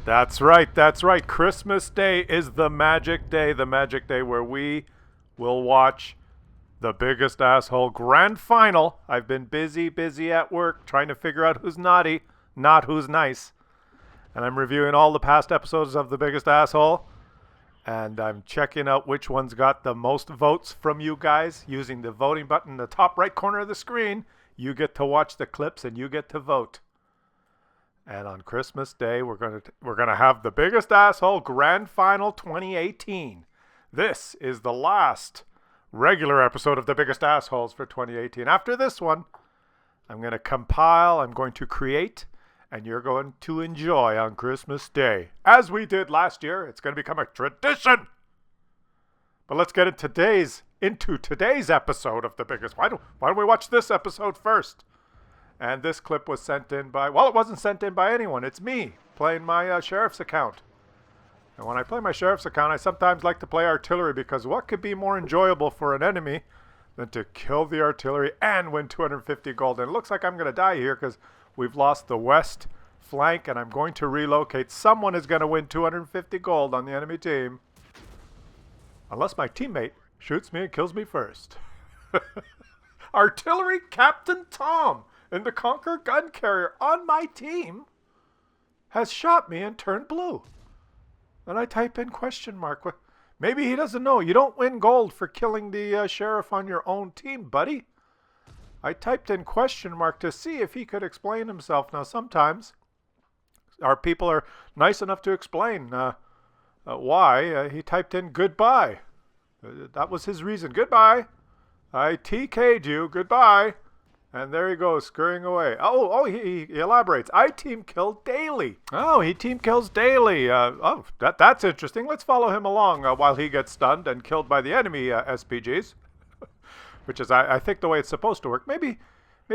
That's right, that's right. Christmas Day is the magic day where we will watch the Biggest Asshole Grand Final. I've been busy at work trying to figure out who's naughty, not who's nice. And I'm reviewing all the past episodes of The Biggest Asshole. And I'm checking out which one's got the most votes from you guys using the voting button in the top right corner of the screen. You get to watch the clips and you get to vote. And on Christmas Day, we're gonna have The Biggest Asshole Grand Final 2018. This is the last regular episode of The Biggest Assholes for 2018. After this one, I'm going to compile, I'm going to create, and you're going to enjoy on Christmas Day. As we did last year, it's going to become a tradition. But let's get into today's episode of The Biggest. Why don't we watch this episode first? And this clip was sent in by, well, it wasn't sent in by anyone. It's me playing my sheriff's account. And when I play my sheriff's account, I sometimes like to play artillery because what could be more enjoyable for an enemy than to kill the artillery and win 250 gold? And it looks like I'm going to die here because we've lost the west flank and I'm going to relocate. Someone is going to win 250 gold on the enemy team. Unless my teammate shoots me and kills me first. Artillery Captain Tom in the Conquer gun carrier on my team has shot me and turned blue. Then I type in question mark. Maybe he doesn't know. You don't win gold for killing the sheriff on your own team, buddy. I typed in question mark to see if he could explain himself. Now, sometimes our people are nice enough to explain why. He typed in goodbye. That was his reason. Goodbye. I TK'd you. Goodbye. And there he goes, scurrying away. He elaborates. I team kill daily. Oh, he team kills daily. That's interesting. Let's follow him along while he gets stunned and killed by the enemy SPGs. Which is, I think, the way it's supposed to work. Maybe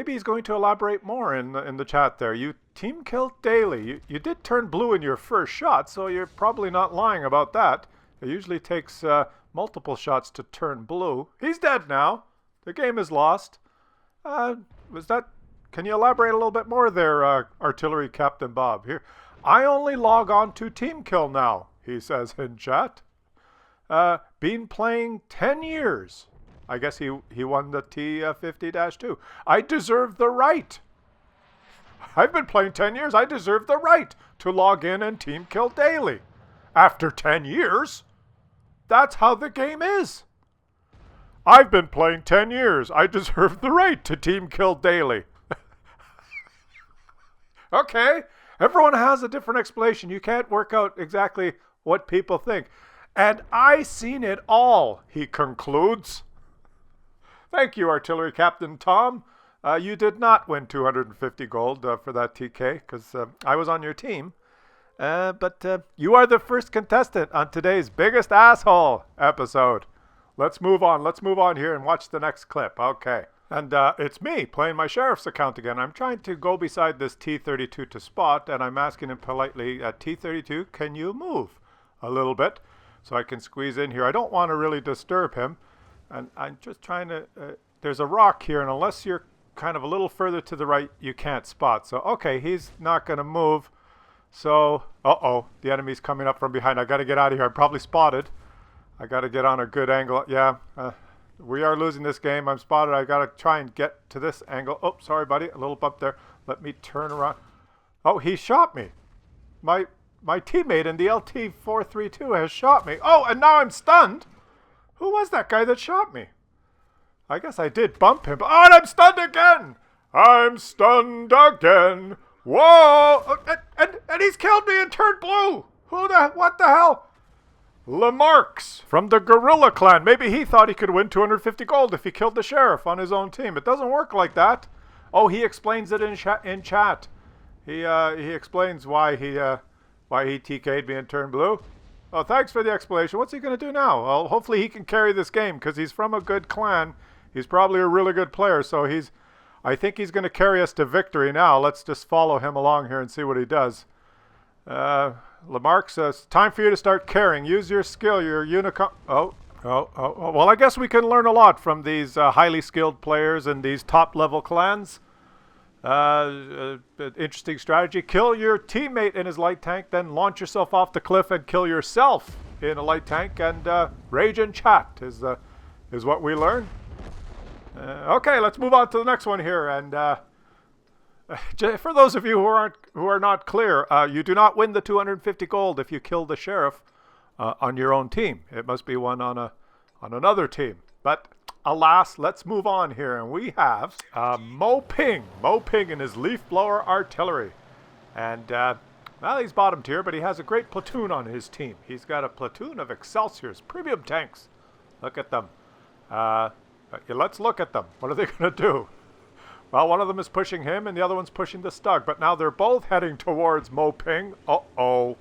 he's going to elaborate more in the chat there. You team kill daily. You did turn blue in your first shot, so you're probably not lying about that. It usually takes multiple shots to turn blue. He's dead now. The game is lost. Can you elaborate a little bit more there, Artillery Captain Bob? Here, I only log on to Team Kill now, he says in chat. Been playing 10 years. I guess he won the T50-2. I deserve the right. I've been playing 10 years. I deserve the right to log in and Team Kill daily. After 10 years, that's how the game is. I've been playing 10 years. I deserve the right to team kill daily. Okay, everyone has a different explanation. You can't work out exactly what people think. And I seen it all, he concludes. Thank you, Artillery Captain Tom. You did not win 250 gold for that TK because I was on your team. But you are the first contestant on today's Biggest Asshole episode. Let's move on here and watch the next clip. Okay. And it's me playing my sheriff's account again. I'm trying to go beside this T-32 to spot, and I'm asking him politely, T-32, can you move a little bit so I can squeeze in here? I don't want to really disturb him. And I'm just trying to... there's a rock here, and unless you're kind of a little further to the right, you can't spot. So, okay, he's not going to move. So, the enemy's coming up from behind. I got to get out of here. I'm probably spotted. I got to get on a good angle. Yeah, we are losing this game. I'm spotted. I got to try and get to this angle. Oh, sorry, buddy. A little bump there. Let me turn around. Oh, he shot me. My teammate in the LT-432 has shot me. Oh, and now I'm stunned. Who was that guy that shot me? I guess I did bump him. Oh, and I'm stunned again. I'm stunned again. Whoa. And he's killed me and turned blue. What the hell? Lamarx from the Gorilla Clan. Maybe he thought he could win 250 gold if he killed the sheriff on his own team. It doesn't work like that. Oh, he explains it in chat. He explains why he TK'd me and turned blue. Oh, thanks for the explanation. What's he going to do now? Well, hopefully he can carry this game because he's from a good clan. He's probably a really good player, so I think he's going to carry us to victory now. Let's just follow him along here and see what he does. Lamarck says, time for you to start carrying. Use your skill, your unicorn. Well, I guess we can learn a lot from these highly skilled players in these top-level clans. Interesting strategy. Kill your teammate in his light tank, then launch yourself off the cliff and kill yourself in a light tank, and rage and chat is what we learn. Okay, let's move on to the next one here. And for those of you who are not clear, you do not win the 250 gold if you kill the sheriff on your own team. It must be one on another team. But alas, let's move on here, and we have Mo Ping and his leaf blower artillery. And well, he's bottom tier, but he has a great platoon on his team. He's got a platoon of Excelsiors, premium tanks. Look at them. Let's look at them. What are they going to do? Well, one of them is pushing him, and the other one's pushing the Stug. But now they're both heading towards Mo Ping. Uh-oh.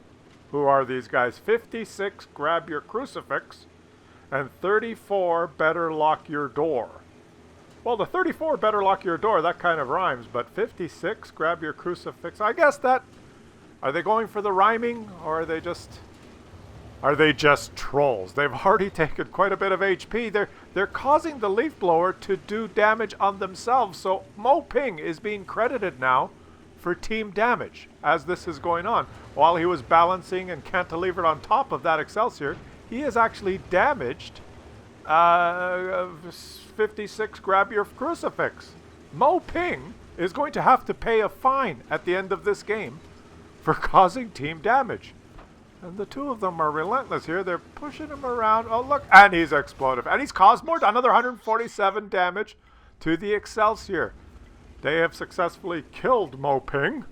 Who are these guys? 56, grab your crucifix. And 34, better lock your door. Well, the 34, better lock your door, that kind of rhymes. But 56, grab your crucifix. I guess that... Are they going for the rhyming, or are they just... Are they just trolls? They've already taken quite a bit of HP. They're causing the leaf blower to do damage on themselves. So Mo Ping is being credited now for team damage as this is going on. While he was balancing and cantilevered on top of that Excelsior, he is actually damaged. 56, grab your crucifix. Mo Ping is going to have to pay a fine at the end of this game for causing team damage. And the two of them are relentless here. They're pushing him around. Oh, look. And he's exploded. And he's caused another 147 damage to the Excelsior. They have successfully killed Mo Ping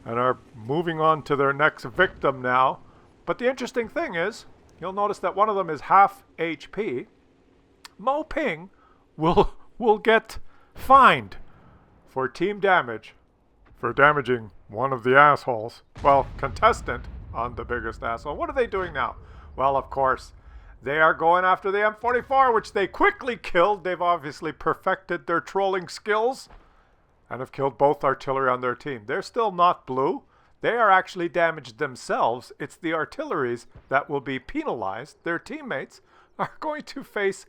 and are moving on to their next victim now. But the interesting thing is, you'll notice that one of them is half HP. Mo Ping will get fined for team damage for damaging one of the assholes. Well, contestant on the biggest asshole. What are they doing now? Well, of course, they are going after the M44, which they quickly killed. They've obviously perfected their trolling skills and have killed both artillery on their team. They're still not blue. They are actually damaged themselves. It's the artilleries that will be penalized. Their teammates are going to face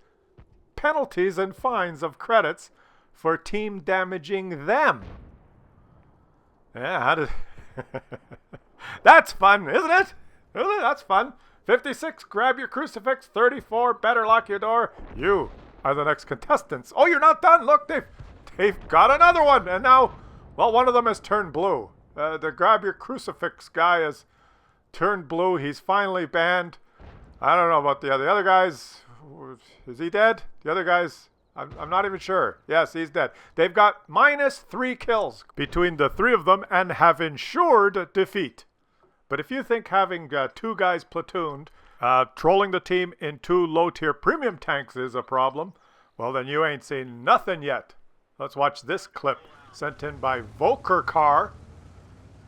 penalties and fines of credits for team damaging them. Yeah, that's fun, isn't it? That's fun. 56, grab your crucifix. 34, better lock your door. You are the next contestants. Oh, you're not done. Look, they've got another one. And now, well, one of them has turned blue. The grab your crucifix guy has turned blue. He's finally banned. I don't know about the other guys. Is he dead? The other guys, I'm not even sure. Yes, he's dead. They've got -3 kills between the three of them and have ensured defeat. But if you think having two guys platooned, trolling the team in 2 low-tier premium tanks is a problem, well, then you ain't seen nothing yet. Let's watch this clip sent in by Volkerkar.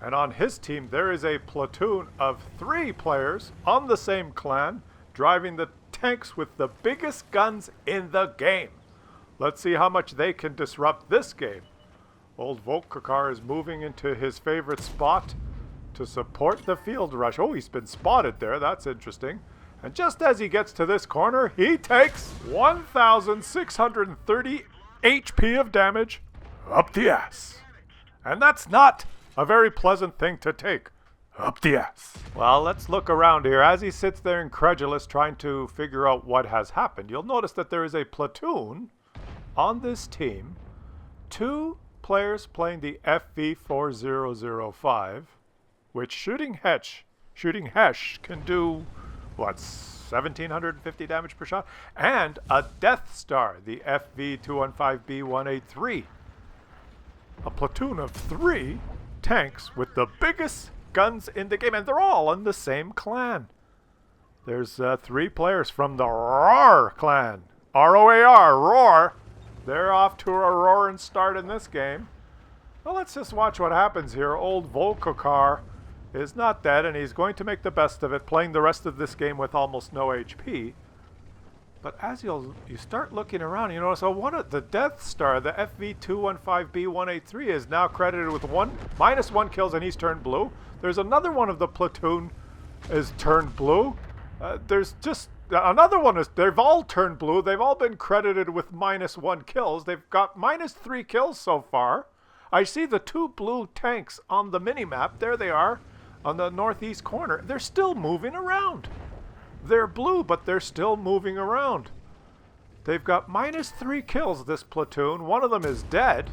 And on his team, there is a platoon of 3 players on the same clan, driving the tanks with the biggest guns in the game. Let's see how much they can disrupt this game. Old Volkerkar is moving into his favorite spot to support the field rush. Oh, he's been spotted there. That's interesting. And just as he gets to this corner, he takes 1,630 HP of damage up the ass. And that's not a very pleasant thing to take. Up the ass. Well, let's look around here. As he sits there incredulous trying to figure out what has happened, you'll notice that there is a platoon on this team. 2 players playing the FV4005, which shooting Hesh can do, what, 1,750 damage per shot? And a Death Star, the FV215B183. A platoon of 3 tanks with the biggest guns in the game, and they're all in the same clan. There's 3 players from the ROAR clan. R-O-A-R, Roar. They're off to a roaring start in this game. Well, let's just watch what happens here. Old Volkerkar is not dead, and he's going to make the best of it, playing the rest of this game with almost no HP. But as you start looking around, you notice, one of the Death Star, the FV215B183, is now credited with -1 kills, and he's turned blue. There's another one of the platoon is turned blue. There's just another one they've all turned blue. They've all been credited with -1 kills. They've got -3 kills so far. I see the 2 blue tanks on the mini-map. There they are on the northeast corner. They're still moving around. They're blue, but they're still moving around. They've got -3 kills, this platoon. One of them is dead.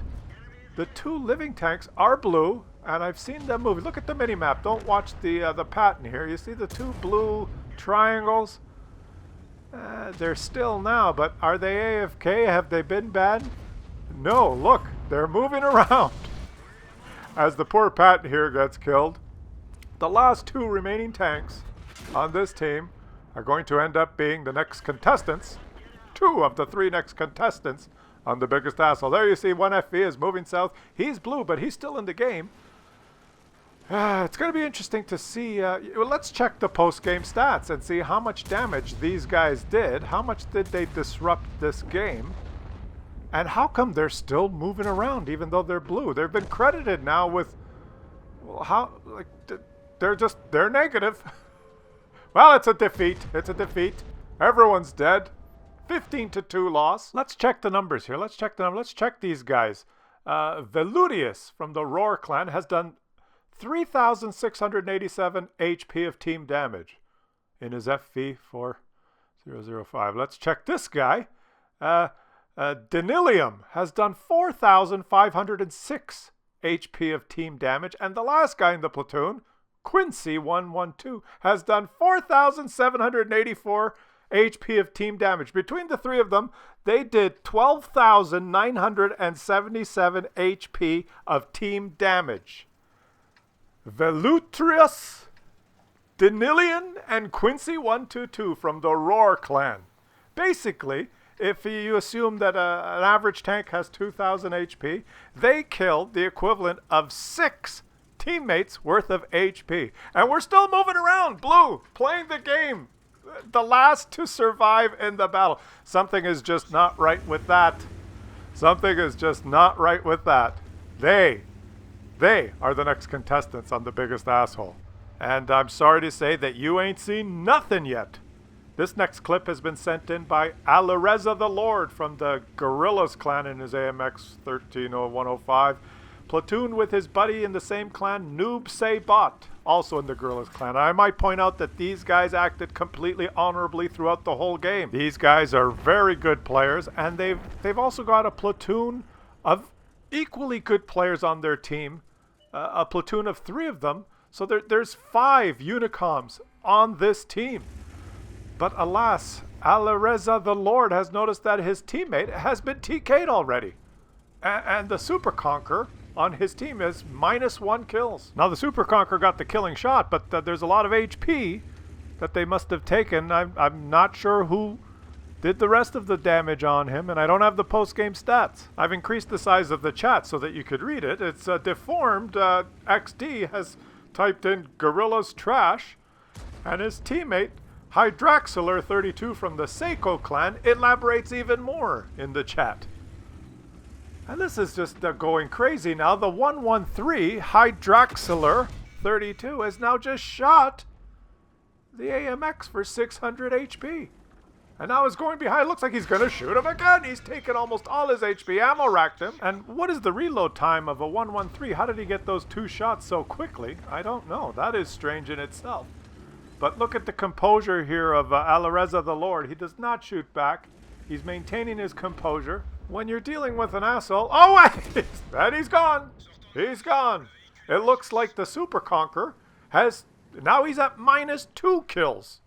The 2 living tanks are blue, and I've seen them move. Look at the mini-map. Don't watch the pattern here. You see the 2 blue triangles? They're still now, but are they AFK? Have they been banned? No, look, they're moving around. As the poor Patton here gets killed, the last 2 remaining tanks on this team are going to end up being the next contestants. 2 of the 3 next contestants on The Biggest Asshole. There you see 1FV is moving south. He's blue, but he's still in the game. It's going to be interesting to see. Let's check the post-game stats and see how much damage these guys did. How much did they disrupt this game? And how come they're still moving around even though they're blue? They've been credited now with, well, they're negative. Well, it's a defeat. It's a defeat. Everyone's dead. 15-2 loss. Let's check the numbers here. Let's check the numbers. Let's check these guys. Veludius from the Roar clan has done 3,687 HP of team damage in his FV4005. Let's check this guy. Denilium has done 4,506 HP of team damage. And the last guy in the platoon, Quincy112, has done 4,784 HP of team damage. Between the 3 of them, they did 12,977 HP of team damage. Velutrius, Denilian, and Quincy122 from the Roar clan. Basically, if you assume that an average tank has 2,000 HP, they killed the equivalent of 6 teammates worth of HP. And we're still moving around, blue, playing the game. The last to survive in the battle. Something is just not right with that. Something is just not right with that. They are the next contestants on The Biggest Asshole. And I'm sorry to say that you ain't seen nothing yet. This next clip has been sent in by Alareza the Lord from the Gorillas clan in his AMX 130105. Platoon with his buddy in the same clan, Noob Say Bot, also in the Gorillas clan. I might point out that these guys acted completely honorably throughout the whole game. These guys are very good players, and they've also got a platoon of equally good players on their team. A platoon of 3 of them. So there's 5 Unicoms on this team. But alas, Alareza the Lord has noticed that his teammate has been TK'd already. And the Super Conqueror on his team is -1 kills. Now the Super Conqueror got the killing shot, but there's a lot of HP that they must have taken. I'm not sure who did the rest of the damage on him, and I don't have the post-game stats. I've increased the size of the chat so that you could read it. It's deformed. XD has typed in Gorilla's trash, and his teammate Hydraxler32 from the Seiko clan elaborates even more in the chat. And this is just going crazy now. The 113 Hydraxler32 has now just shot the AMX for 600 HP. And now he's going behind. Looks like he's going to shoot him again. He's taken almost all his HP. Ammo racked him. And what is the reload time of a 113? How did he get those 2 shots so quickly? I don't know. That is strange in itself. But look at the composure here of Alareza the Lord. He does not shoot back. He's maintaining his composure. When you're dealing with an asshole... Oh, wait! And he's gone. He's gone. It looks like the Super Conqueror has... Now he's at -2 kills.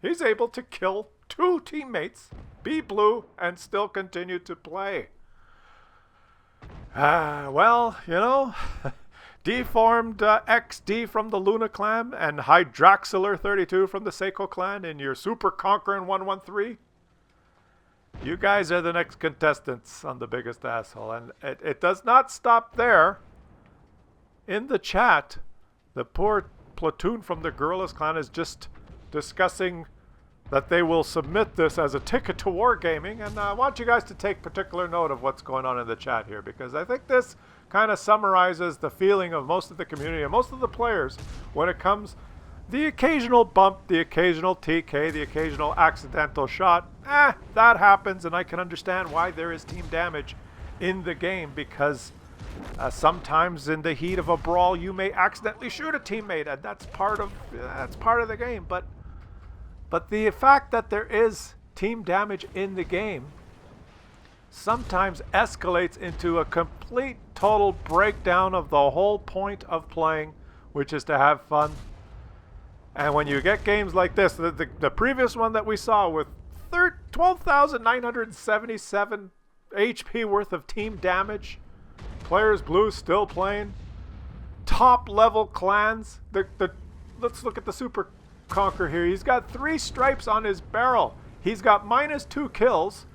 He's able to kill 2 teammates, be blue, and still continue to play. Well, you know, deformed XD from the Luna clan and Hydraxler32 from the Seiko clan in your Super Conqueror in 113. You guys are the next contestants on The Biggest Asshole. And it does not stop there. In the chat, the poor platoon from the Gorillas clan is just discussing that they will submit this as a ticket to wargaming, and I want you guys to take particular note of what's going on in the chat here, because I think this kind of summarizes the feeling of most of the community and most of the players when it comes the occasional bump, the occasional TK, the occasional accidental shot. That happens, and I can understand why there is team damage in the game, because Sometimes in the heat of a brawl, you may accidentally shoot a teammate, and that's part of the game. But the fact that there is team damage in the game sometimes escalates into a complete total breakdown of the whole point of playing, which is to have fun. And when you get games like this, the previous one that we saw with 12,977 HP worth of team damage, players blue still playing, top level clans. Let's look at the Super Conquer here. He's got 3 stripes on his barrel. He's got -2 kills.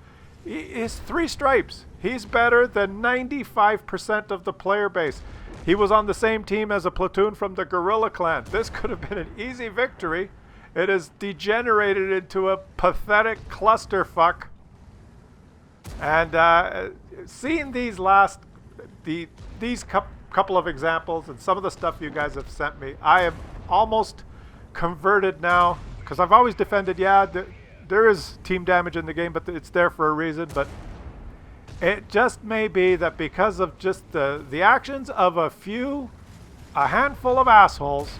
His 3 stripes. He's better than 95% of the player base. He was on the same team as a platoon from the Gorilla Clan. This could have been an easy victory. It has degenerated into a pathetic clusterfuck. And seeing these couple of examples and some of the stuff you guys have sent me, I am almost converted now, because I've always defended, there is team damage in the game, but it's there for a reason. But it just may be that because of just the actions of a handful of assholes,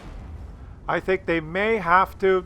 I think they may have to,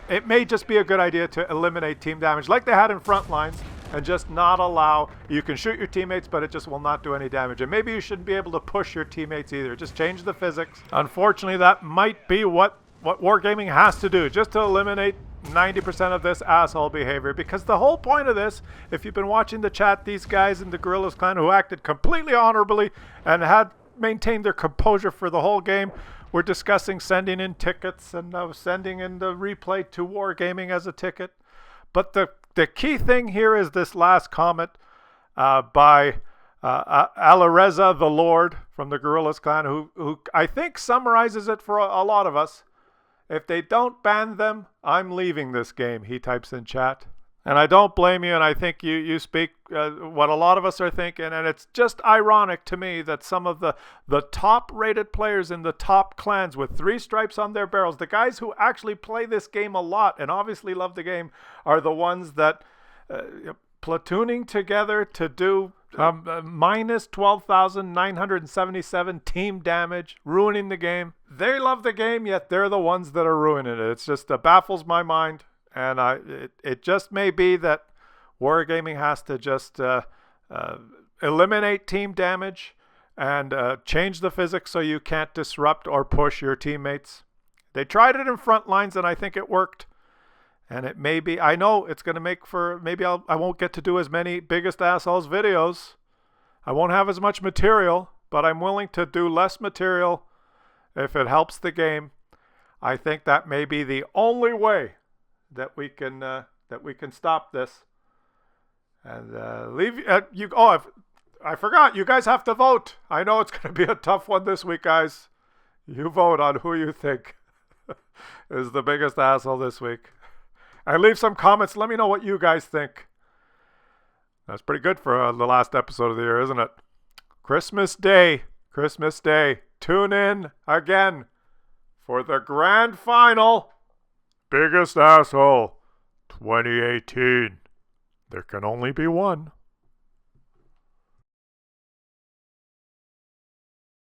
it may just be a good idea to eliminate team damage like they had in Frontlines, and just not allow, you can shoot your teammates, but it just will not do any damage. And maybe you shouldn't be able to push your teammates either. Just change the physics. Unfortunately, that might be what Wargaming has to do, just to eliminate 90% of this asshole behavior. Because the whole point of this, if you've been watching the chat, these guys in the Gorillas Clan who acted completely honorably and had maintained their composure for the whole game, were discussing sending in tickets and sending in the replay to Wargaming as a ticket. But the key thing here is this last comment by Alareza the Lord from the Gorillas Clan, who I think summarizes it for a lot of us. If they don't ban them, I'm leaving this game, he types in chat. And I don't blame you, and I think you speak what a lot of us are thinking, and it's just ironic to me that some of the top-rated players in the top clans with 3 stripes on their barrels, the guys who actually play this game a lot and obviously love the game, are the ones that platooning together to do minus 12,977 team damage, ruining the game. They love the game, yet they're the ones that are ruining it. It's just baffles my mind. And it just may be that Wargaming has to just eliminate team damage and change the physics so you can't disrupt or push your teammates. They tried it in Frontlines, and I think it worked. And it may be, I know it's going to make for, maybe I won't get to do as many Biggest Assholes videos. I won't have as much material, but I'm willing to do less material if it helps the game. I think that may be the only way that we can stop this. And I forgot, you guys have to vote. I know it's going to be a tough one this week, guys. You vote on who you think is the biggest asshole this week. And leave some comments. Let me know what you guys think. That's pretty good for the last episode of the year, isn't it? Christmas Day. Christmas Day. Tune in again for the grand final. Biggest Asshole 2018. There can only be one.